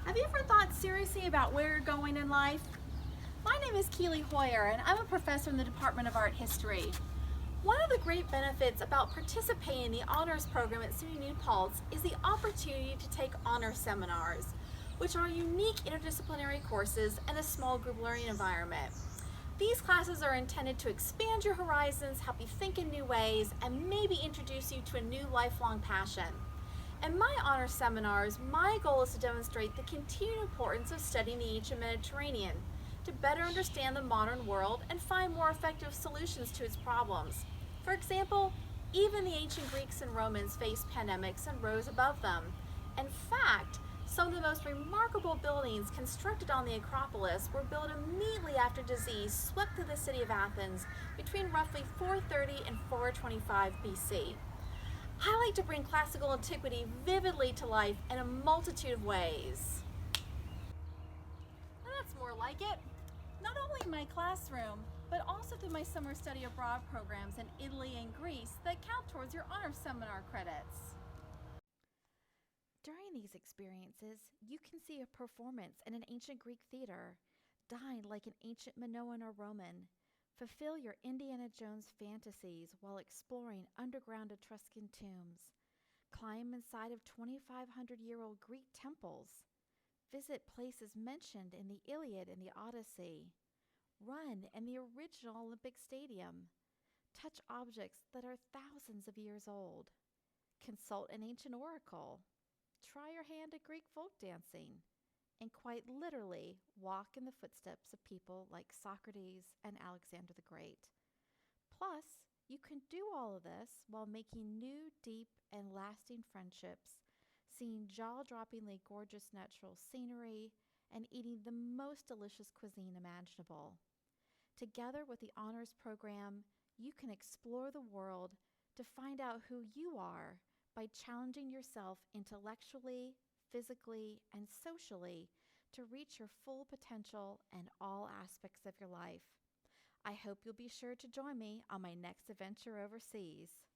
Have you ever thought seriously about where you're going in life? My name is Keely Heuer, and I'm a professor in the Department of Art History. One of the great benefits about participating in the honors program at SUNY Paltz is the opportunity to take honor seminars, which are unique interdisciplinary courses in a small group learning environment. These classes are intended to expand your horizons, help you think in new ways, and maybe introduce you to a new lifelong passion. In my honor seminars, my goal is to demonstrate the continued importance of studying the ancient Mediterranean to better understand the modern world and find more effective solutions to its problems. For example, even the ancient Greeks and Romans faced pandemics and rose above them. In fact, some of the most remarkable buildings constructed on the Acropolis were built immediately after disease swept through the city of Athens between roughly 430 and 425 BC. I like to bring classical antiquity vividly to life in a multitude of ways. That's more like it. Not only in my classroom, but also through my summer study abroad programs in Italy and Greece that count towards your honor seminar credits. During these experiences, you can see a performance in an ancient Greek theater, dine like an ancient Minoan or Roman, fulfill your Indiana Jones fantasies while exploring underground Etruscan tombs, climb inside of 2,500-year-old Greek temples, visit places mentioned in the Iliad and the Odyssey, run in the original Olympic Stadium, touch objects that are thousands of years old, consult an ancient oracle, try your hand at Greek folk dancing, and quite literally walk in the footsteps of people like Socrates and Alexander the Great. Plus, you can do all of this while making new, deep, and lasting friendships, seeing jaw-droppingly gorgeous natural scenery, and eating the most delicious cuisine imaginable. Together with the honors program, you can explore the world to find out who you are by challenging yourself intellectually, physically, and socially to reach your full potential in all aspects of your life. I hope you'll be sure to join me on my next adventure overseas.